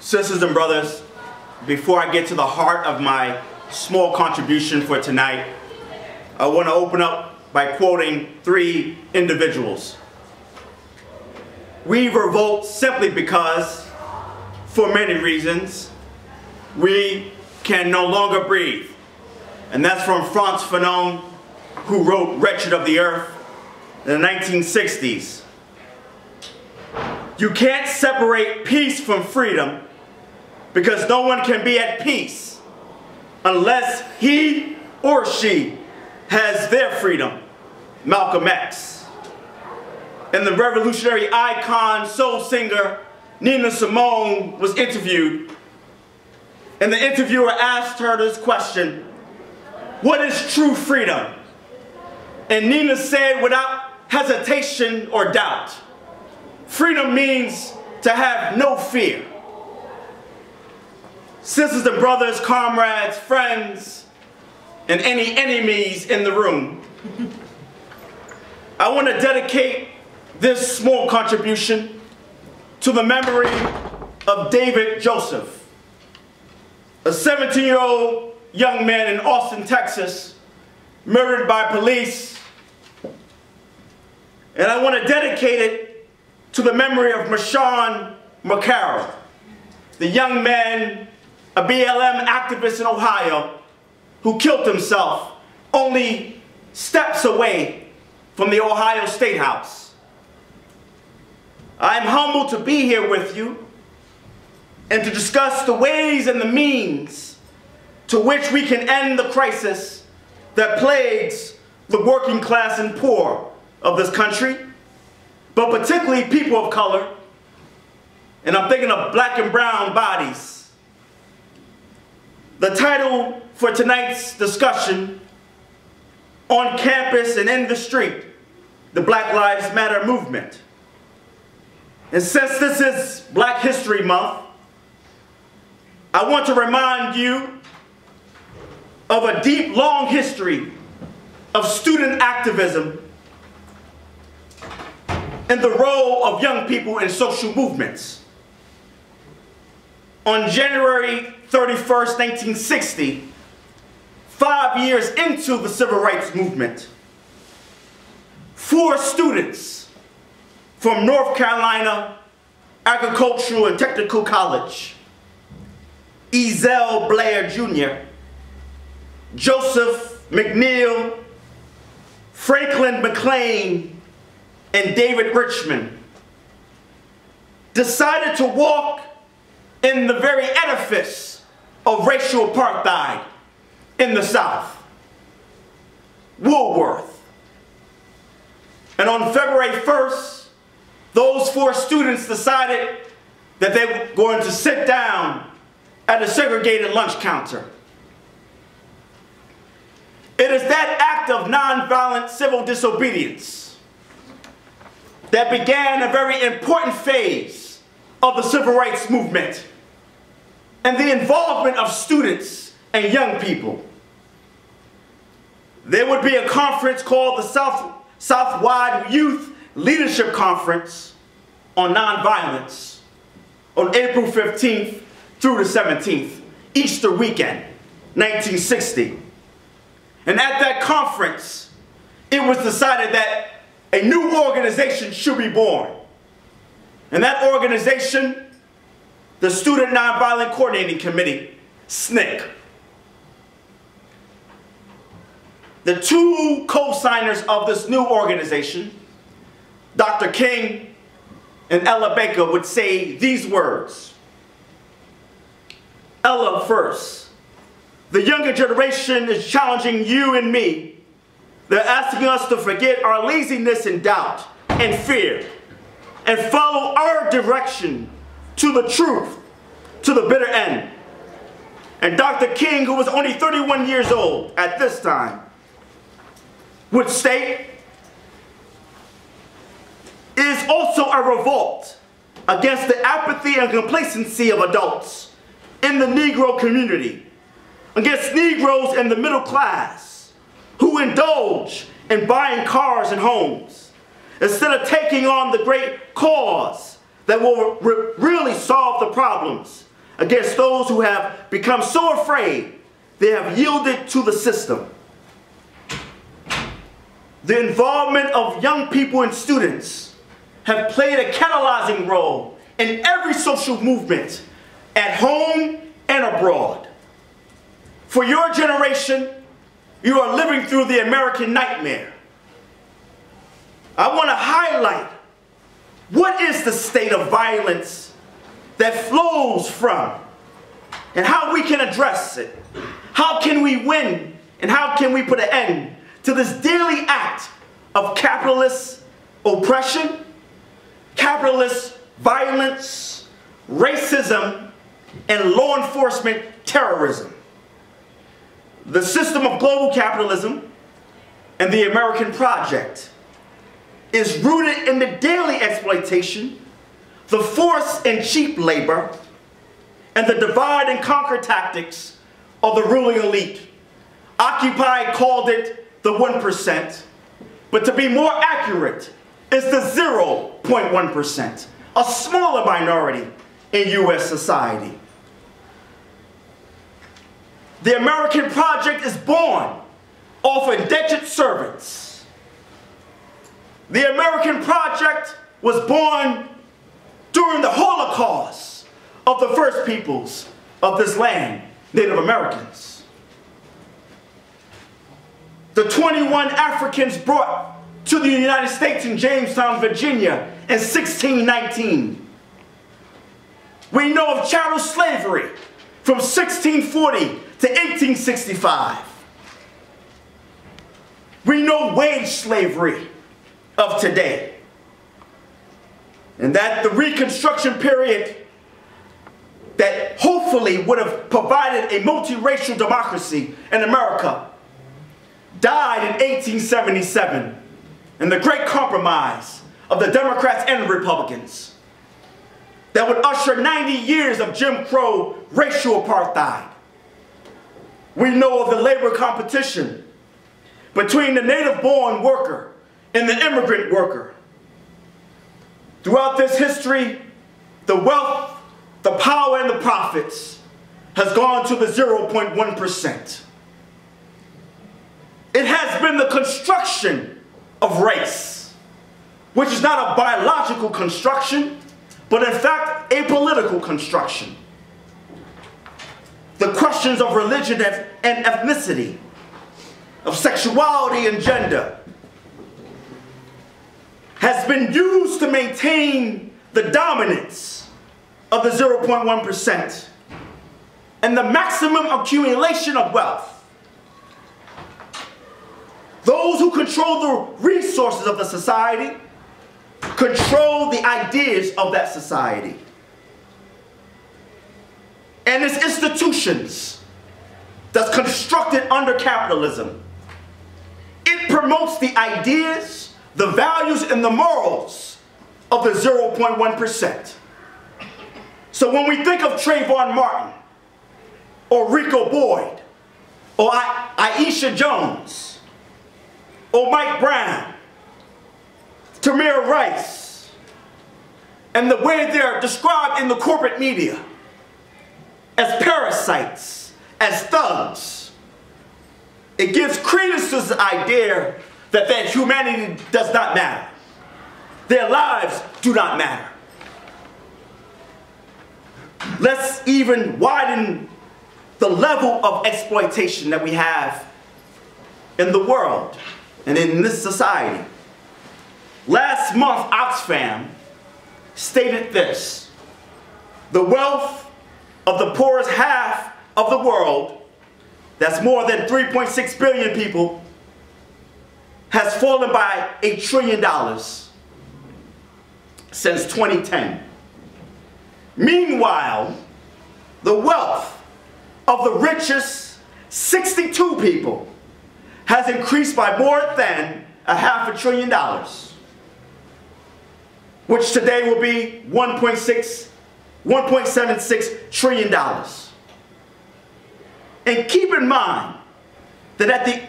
Sisters and brothers, before I get to the heart of my small contribution for tonight, I want to open up by quoting three individuals. We revolt simply because, for many reasons, we can no longer breathe. And that's from Frantz Fanon, who wrote Wretched of the Earth in the 1960s. You can't separate peace from freedom because no one can be at peace unless he or she has their freedom. Malcolm X. And the revolutionary icon, soul singer, Nina Simone was interviewed, and the interviewer asked her this question: what is true freedom? And Nina said without hesitation or doubt, freedom means to have no fear. Sisters and brothers, comrades, friends, and any enemies in the room, I want to dedicate this small contribution to the memory of David Joseph, a 17-year-old young man in Austin, Texas, murdered by police. And I want to dedicate it to the memory of Mashawn McCarroll, the young man, a BLM activist in Ohio, who killed himself only steps away from the Ohio State House. I am humbled to be here with you and to discuss the ways and the means to which we can end the crisis that plagues the working class and poor of this country, but particularly people of color, and I'm thinking of black and brown bodies. The title for tonight's discussion, On Campus and in the Street, the Black Lives Matter movement. And since this is Black History Month, I want to remind you of a deep, long history of student activism and the role of young people in social movements. On January 31st, 1960, 5 years into the Civil Rights Movement, 4 students from North Carolina Agricultural and Technical College, Ezell Blair Jr., Joseph McNeil, Franklin McLean, and David Richmond, decided to walk in the very edifice of racial apartheid in the South, Woolworth. And on February 1st, those 4 students decided that they were going to sit down at a segregated lunch counter. It is that act of nonviolent civil disobedience that began a very important phase of the Civil Rights Movement and the involvement of students and young people. There would be a conference called the Southwide Youth Leadership Conference on Nonviolence on April 15th through the 17th, Easter weekend, 1960. And at that conference, it was decided that a new organization should be born. And that organization, the Student Nonviolent Coordinating Committee, SNCC. The 2 co-signers of this new organization, Dr. King and Ella Baker, would say these words. Ella first. The younger generation is challenging you and me. They're asking us to forget our laziness and doubt and fear and follow our direction to the truth, to the bitter end. And Dr. King, who was only 31 years old at this time, would state, it is also a revolt against the apathy and complacency of adults in the Negro community, against Negroes in the middle class who indulge in buying cars and homes instead of taking on the great cause that will really solve the problems against those who have become so afraid they have yielded to the system. The involvement of young people and students have played a catalyzing role in every social movement at home and abroad. For your generation, you are living through the American nightmare. I want to highlight what is the state of violence that flows from and how we can address it. How can we win and how can we put an end to this daily act of capitalist oppression, capitalist violence, racism, and law enforcement terrorism. The system of global capitalism and the American project is rooted in the daily exploitation, the forced and cheap labor, and the divide and conquer tactics of the ruling elite. Occupy called it the 1%, but to be more accurate, it's the 0.1%, a smaller minority in U.S. society. The American project is born off indentured servants. The American project was born during the Holocaust of the first peoples of this land, Native Americans. The 21 Africans brought to the United States in Jamestown, Virginia in 1619. We know of chattel slavery from 1640 to 1865. We know wage slavery of today. And that the Reconstruction period that hopefully would have provided a multiracial democracy in America died in 1877 in the Great Compromise of the Democrats and Republicans that would usher 90 years of Jim Crow racial apartheid. We know of the labor competition between the native-born worker and the immigrant worker. Throughout this history, the wealth, the power, and the profits has gone to the 0.1%. It has been the construction of race, which is not a biological construction, but in fact a political construction. The questions of religion and ethnicity, of sexuality and gender, has been used to maintain the dominance of the 0.1% and the maximum accumulation of wealth. Those who control the resources of the society control the ideas of that society. And its institutions that's constructed under capitalism. It promotes the ideas, the values, and the morals of the 0.1%. So when we think of Trayvon Martin, or Rico Boyd, or Aisha Jones, or Mike Brown, Tamir Rice, and the way they're described in the corporate media as parasites, as thugs, it gives credence to the idea that humanity does not matter. Their lives do not matter. Let's even widen the level of exploitation that we have in the world and in this society. Last month, Oxfam stated this: the wealth of the poorest half of the world, that's more than 3.6 billion people, has fallen by $1 trillion since 2010. Meanwhile, the wealth of the richest 62 people has increased by more than $500 billion, which today will be $1.76 trillion. And keep in mind that at the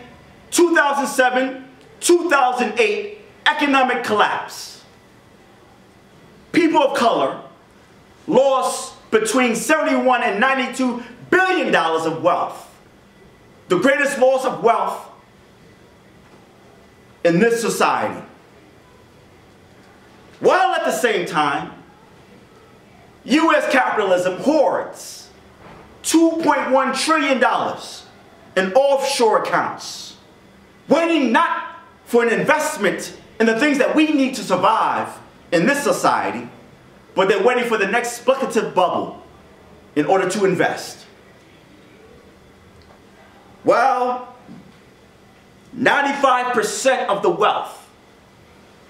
2007-2008 economic collapse, people of color lost between 71 and 92 billion dollars of wealth. The greatest loss of wealth in this society. While at the same time, U.S. capitalism hoards $2.1 trillion in offshore accounts, waiting not for an investment in the things that we need to survive in this society, but they're waiting for the next speculative bubble in order to invest. Well, 95% of the wealth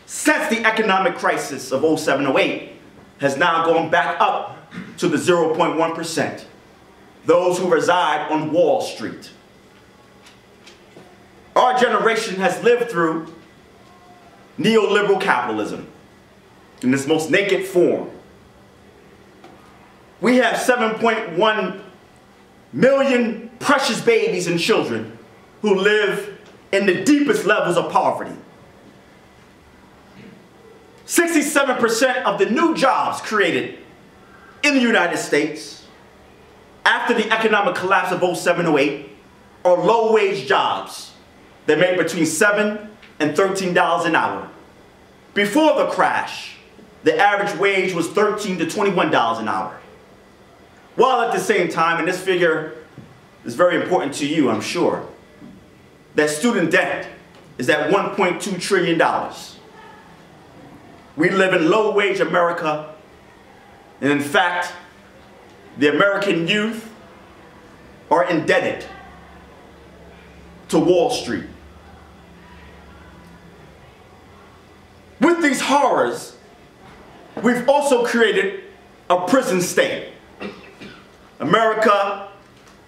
since the economic crisis of 07-08 has now gone back up to the 0.1%, those who reside on Wall Street. Our generation has lived through neoliberal capitalism in its most naked form. We have 7.1 million precious babies and children who live in the deepest levels of poverty. 67% of the new jobs created in the United States after the economic collapse of 07-08 are low-wage jobs that made between $7 and $13 an hour. Before the crash, the average wage was $13 to $21 an hour. While at the same time, and this figure is very important to you, I'm sure, that student debt is at $1.2 trillion. We live in low-wage America, and in fact, the American youth are indebted to Wall Street. With these horrors, we've also created a prison state. America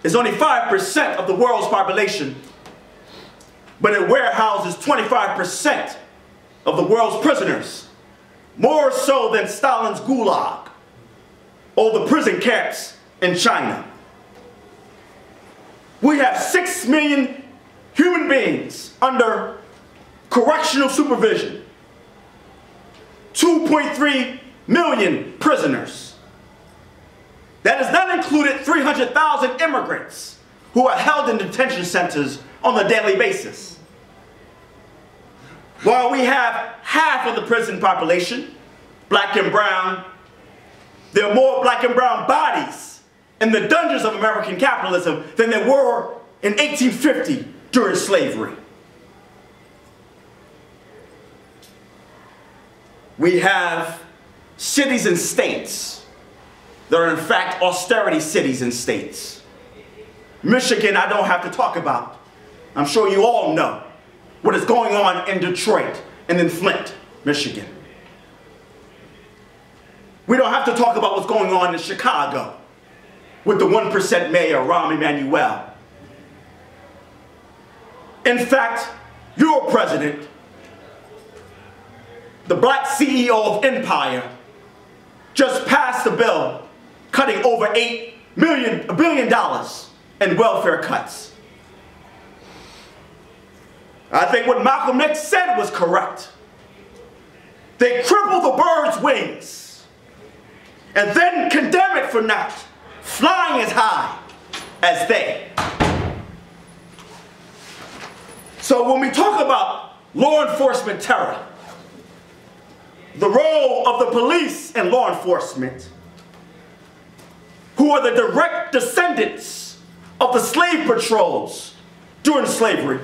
is only 5% of the world's population, but it warehouses 25% of the world's prisoners, more so than Stalin's Gulag or the prison camps in China. We have 6 million human beings under correctional supervision, 2.3 million prisoners. That has not included 300,000 immigrants who are held in detention centers on a daily basis. While we have half of the prison population, black and brown, there are more black and brown bodies in the dungeons of American capitalism than there were in 1850 during slavery. We have cities and states that are in fact austerity cities and states. Michigan, I don't have to talk about. I'm sure you all know what is going on in Detroit and in Flint, Michigan. We don't have to talk about what's going on in Chicago with the 1% mayor, Rahm Emanuel. In fact, your president, the black CEO of Empire, just passed a bill cutting over $1 billion in welfare cuts. I think what Malcolm X said was correct. They cripple the bird's wings and then condemn it for not flying as high as they. So when we talk about law enforcement terror, the role of the police and law enforcement, who are the direct descendants of the slave patrols during slavery,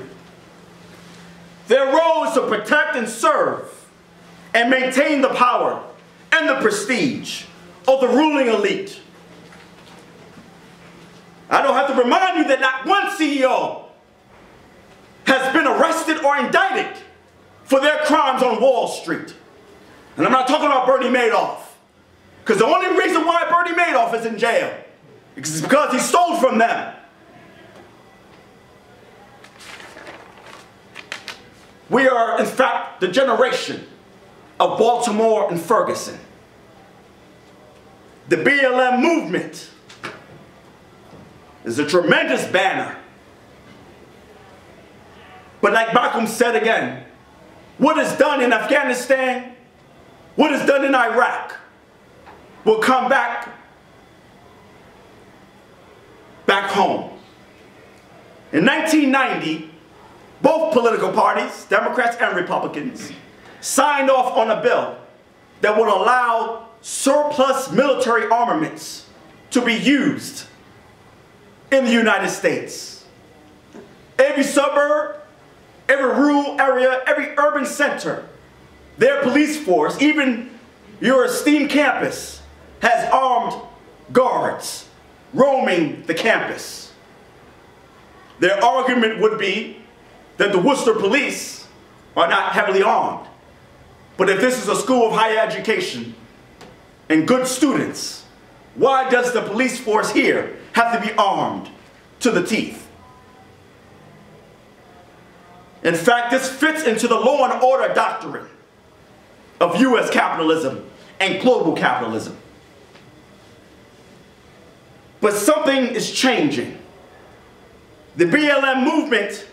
their role is to protect and serve and maintain the power and the prestige of the ruling elite. I don't have to remind you that not one CEO has been arrested or indicted for their crimes on Wall Street. And I'm not talking about Bernie Madoff, because the only reason why Bernie Madoff is in jail is because he stole from them. We are, in fact, the generation of Baltimore and Ferguson. The BLM movement is a tremendous banner. But like Malcolm said again, what is done in Afghanistan, what is done in Iraq, will come back back home. In 1990, both political parties, Democrats and Republicans, signed off on a bill that would allow surplus military armaments to be used in the United States. Every suburb, every rural area, every urban center, their police force, even your esteemed campus, has armed guards roaming the campus. Their argument would be that the Worcester police are not heavily armed. But if this is a school of higher education and good students, why does the police force here have to be armed to the teeth? In fact, this fits into the law and order doctrine of U.S. capitalism and global capitalism. But something is changing. The BLM movement,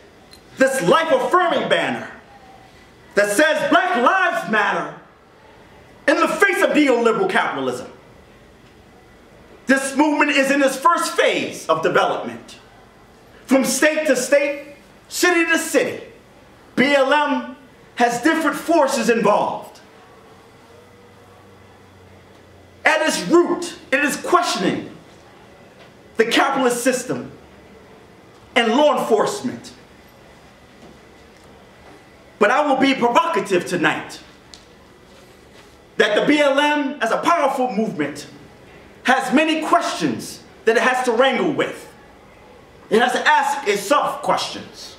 this life-affirming banner that says Black Lives Matter in the face of neoliberal capitalism. This movement is in its first phase of development. From state to state, city to city, BLM has different forces involved. At its root, it is questioning the capitalist system and law enforcement. But I will be provocative tonight that the BLM, as a powerful movement, has many questions that it has to wrangle with. It has to ask itself questions.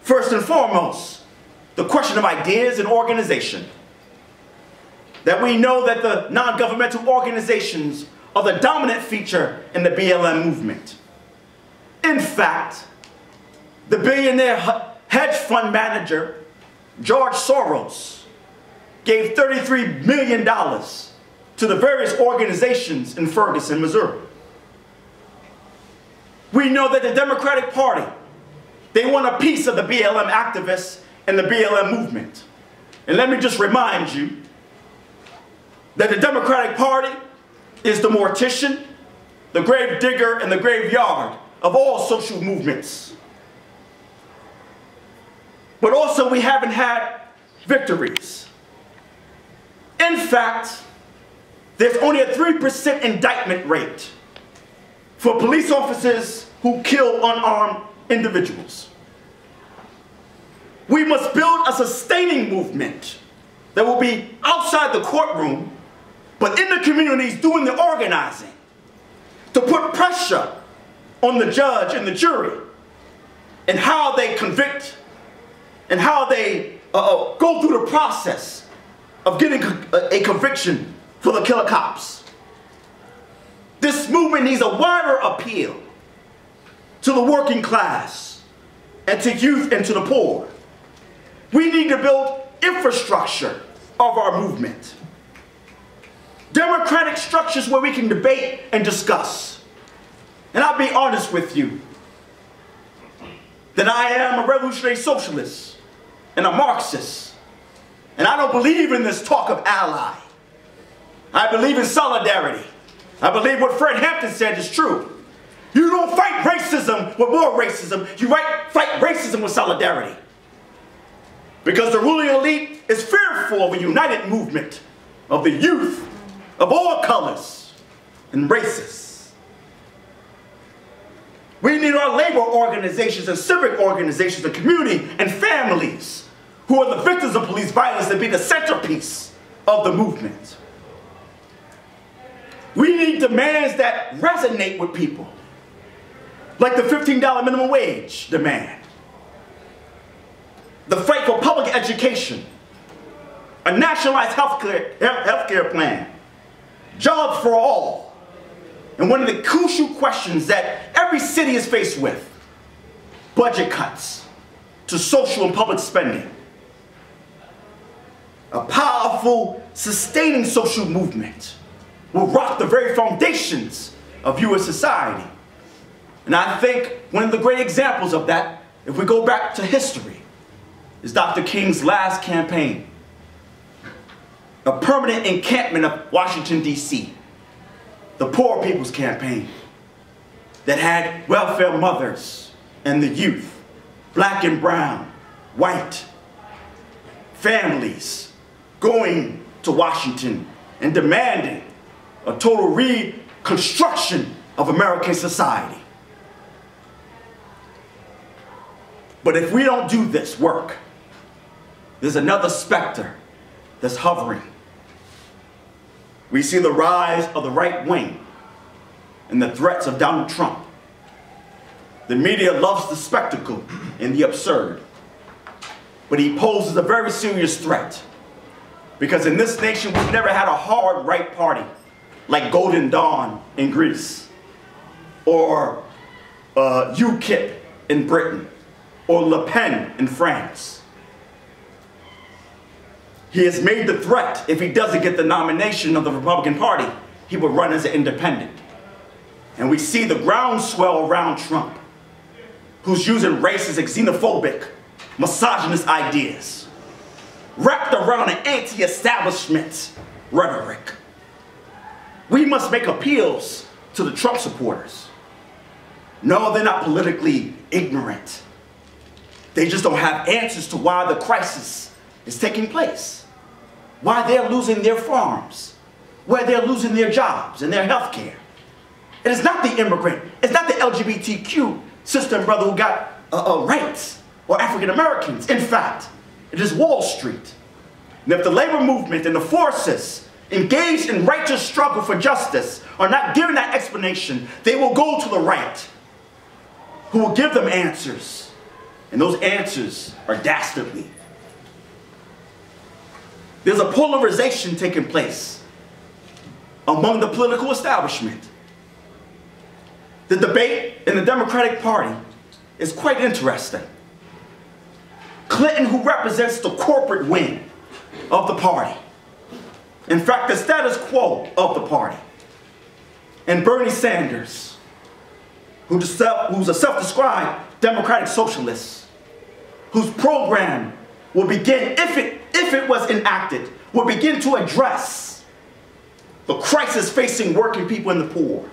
First and foremost, the question of ideas and organization. That we know that the non-governmental organizations are the dominant feature in the BLM movement. In fact, the billionaire hedge fund manager, George Soros, gave $33 million to the various organizations in Ferguson, Missouri. We know that the Democratic Party, they want a piece of the BLM activists and the BLM movement. And let me just remind you that the Democratic Party is the mortician, the grave digger, and the graveyard of all social movements. But also we haven't had victories. In fact, there's only a 3% indictment rate for police officers who kill unarmed individuals. We must build a sustaining movement that will be outside the courtroom, but in the communities doing the organizing, to put pressure on the judge and the jury and how they convict and how they go through the process of getting a conviction for the killer cops. This movement needs a wider appeal to the working class and to youth and to the poor. We need to build infrastructure of our movement. Democratic structures where we can debate and discuss. And I'll be honest with you, that I am a revolutionary socialist and a Marxist. And I don't believe in this talk of ally. I believe in solidarity. I believe what Fred Hampton said is true. You don't fight racism with more racism. You fight racism with solidarity. Because the ruling elite is fearful of a united movement of the youth of all colors and races. We need our labor organizations and civic organizations and community and families who are the victims of police violence to be the centerpiece of the movement. We need demands that resonate with people, like the $15 minimum wage demand, the fight for public education, a nationalized healthcare plan, jobs for all, and one of the crucial questions that every city is faced with, budget cuts to social and public spending. A powerful, sustaining social movement will rock the very foundations of U.S. society. And I think one of the great examples of that, if we go back to history, is Dr. King's last campaign. A permanent encampment of Washington, D.C., the Poor People's Campaign. that had welfare mothers and the youth, black and brown, white, families going to Washington and demanding a total reconstruction of American society. But if we don't do this work, there's another specter that's hovering. We see the rise of the right wing and the threats of Donald Trump. The media loves the spectacle and the absurd, but he poses a very serious threat, because in this nation we've never had a hard right party like Golden Dawn in Greece, or UKIP in Britain, or Le Pen in France. He has made the threat, if he doesn't get the nomination of the Republican Party, he will run as an independent. And we see the groundswell around Trump, who's using racist and xenophobic, misogynist ideas, wrapped around an anti-establishment rhetoric. We must make appeals to the Trump supporters. No, they're not politically ignorant. They just don't have answers to why the crisis is taking place, why they're losing their farms, why they're losing their jobs and their health care. It is not the immigrant, it's not the LGBTQ system, brother, who got rights, or African Americans. In fact, it is Wall Street. And if the labor movement and the forces engaged in righteous struggle for justice are not given that explanation, they will go to the right, who will give them answers. And those answers are dastardly. There's a polarization taking place among the political establishment. The debate in the Democratic Party is quite interesting. Clinton, who represents the corporate wing of the party, in fact, the status quo of the party, and Bernie Sanders, who's a self-described Democratic Socialist, whose program will begin, if it was enacted, will begin to address the crisis facing working people and the poor.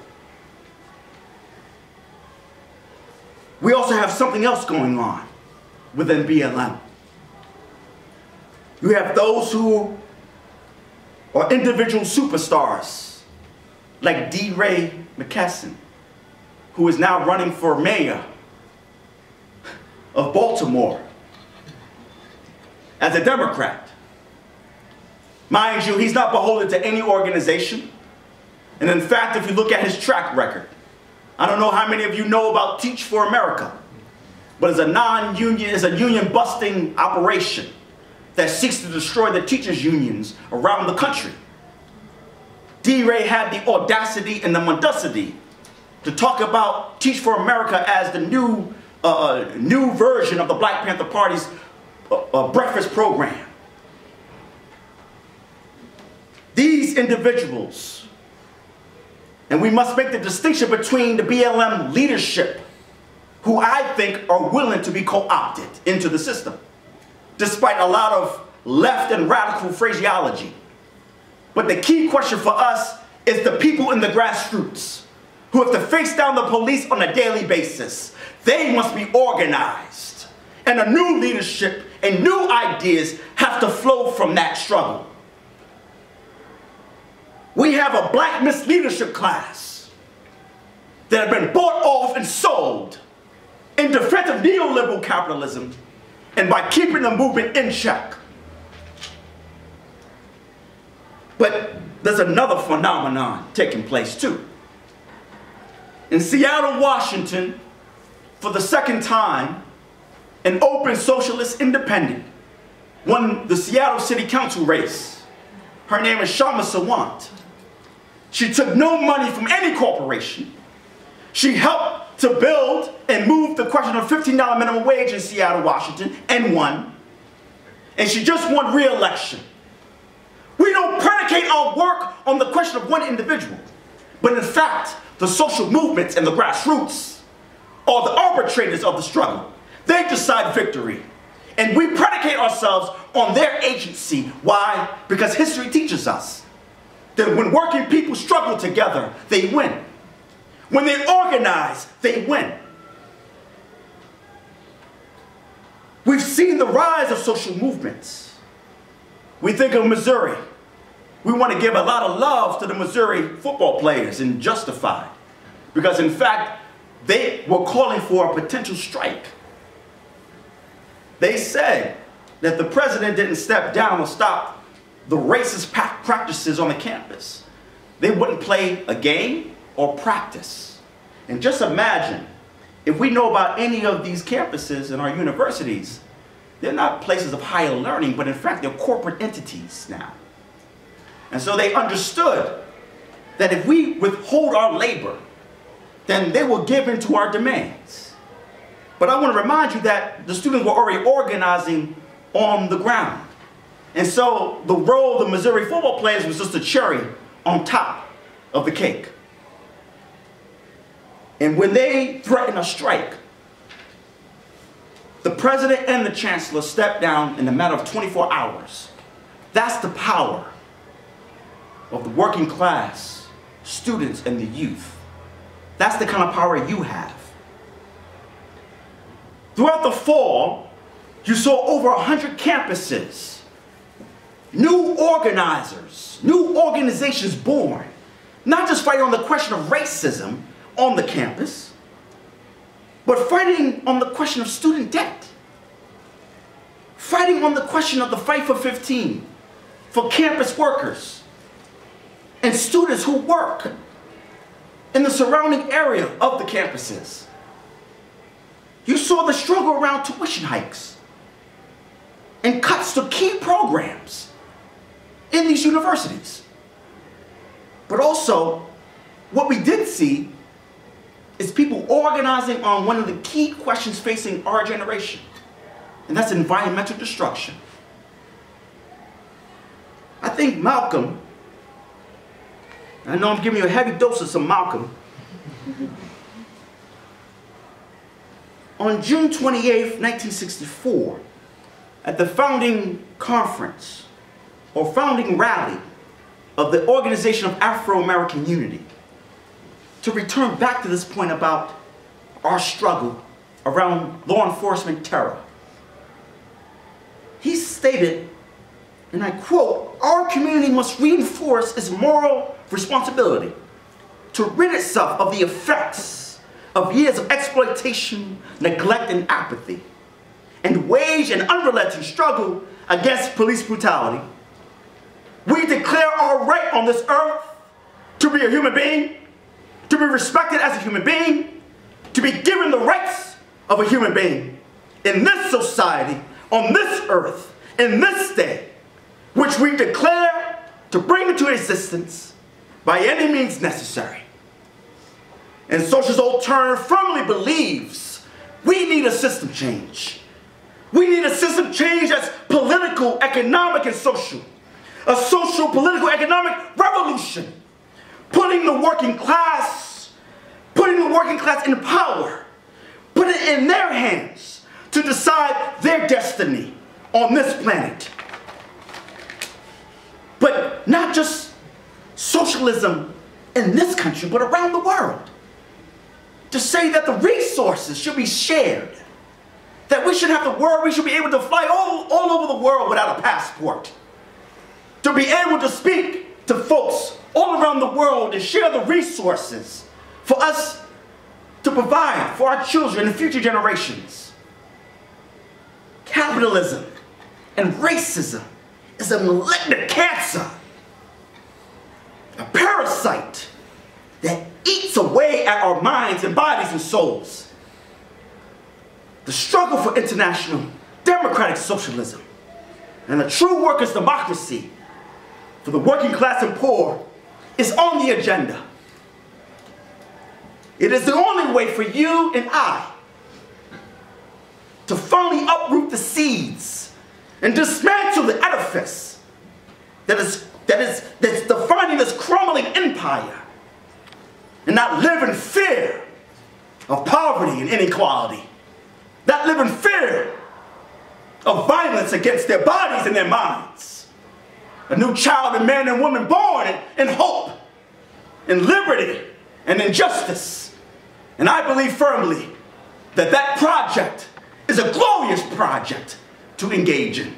We also have something else going on within BLM. You have those who are individual superstars, like D. Ray McKesson, who is now running for mayor of Baltimore as a Democrat. Mind you, he's not beholden to any organization. And in fact, if you look at his track record, I don't know how many of you know about Teach for America, but it's a non-union, it's a union-busting operation that seeks to destroy the teachers' unions around the country. D. Ray had the audacity and the mendacity to talk about Teach for America as the new version of the Black Panther Party's breakfast program. These individuals, and we must make the distinction between the BLM leadership, who I think are willing to be co-opted into the system, despite a lot of left and radical phraseology. But the key question for us is the people in the grassroots, who have to face down the police on a daily basis. They must be organized. And a new leadership and new ideas have to flow from that struggle. We have a black misleadership class that have been bought off and sold in defense of neoliberal capitalism and by keeping the movement in check. But there's another phenomenon taking place too. In Seattle, Washington, for the second time, an open socialist independent won the Seattle City Council race. Her name is Shama Sawant. She took no money from any corporation. She helped to build and move the question of $15 minimum wage in Seattle, Washington, and won. And she just won re-election. We don't predicate our work on the question of one individual, but in fact, the social movements and the grassroots are the arbitrators of the struggle. They decide victory. And we predicate ourselves on their agency. Why? Because history teaches us that when working people struggle together, they win. When they organize, they win. We've seen the rise of social movements. We think of Missouri. We want to give a lot of love to the Missouri football players, and justified. Because in fact, they were calling for a potential strike. They said that the president didn't step down or stop the racist practices on the campus. They wouldn't play a game or practice. And just imagine, if we know about any of these campuses in our universities, they're not places of higher learning, but in fact, they're corporate entities now. And so they understood that if we withhold our labor, then they will give in to our demands. But I want to remind you that the students were already organizing on the ground. And so the role of the Missouri football players was just a cherry on top of the cake. And when they threatened a strike, the president and the chancellor stepped down in a matter of 24 hours. That's the power of the working class, students, and the youth. That's the kind of power you have. Throughout the fall, you saw over 100 campuses, new organizers, new organizations born, not just fighting on the question of racism on the campus, but fighting on the question of student debt, fighting on the question of the Fight for 15, for campus workers and students who work in the surrounding area of the campuses. You saw the struggle around tuition hikes and cuts to key programs in these universities. But also, what we did see is people organizing on one of the key questions facing our generation, and that's environmental destruction. I think Malcolm, I know I'm giving you a heavy dose of some Malcolm. On June 28th, 1964, at the founding conference, or founding rally of the Organization of Afro-American Unity, to return back to this point about our struggle around law enforcement terror, he stated, and I quote, "Our community must reinforce its moral responsibility to rid itself of the effects of years of exploitation, neglect, and apathy, and wage an unrelenting struggle against police brutality. We declare our right on this earth to be a human being, to be respected as a human being, to be given the rights of a human being in this society, on this earth, in this day, which we declare to bring into existence by any means necessary." And Socialist Alternative firmly believes we need a system change. We need a system change that's political, economic, and social. A social, political, economic revolution. Putting the working class in power. Putting it in their hands to decide their destiny on this planet. But not just socialism in this country, but around the world. To say that the resources should be shared. That we should have to worry, we should be able to fly all over the world without a passport. To be able to speak to folks all around the world and share the resources for us to provide for our children and future generations. Capitalism and racism is a malignant cancer, a parasite that eats away at our minds and bodies and souls. The struggle for international democratic socialism and a true workers' democracy for the working class and poor is on the agenda. It is the only way for you and I to finally uproot the seeds and dismantle the edifice that's defining this crumbling empire, and not live in fear of poverty and inequality, not live in fear of violence against their bodies and their minds. A new child and man and woman born in hope, in liberty, and injustice. And I believe firmly that that project is a glorious project to engage in.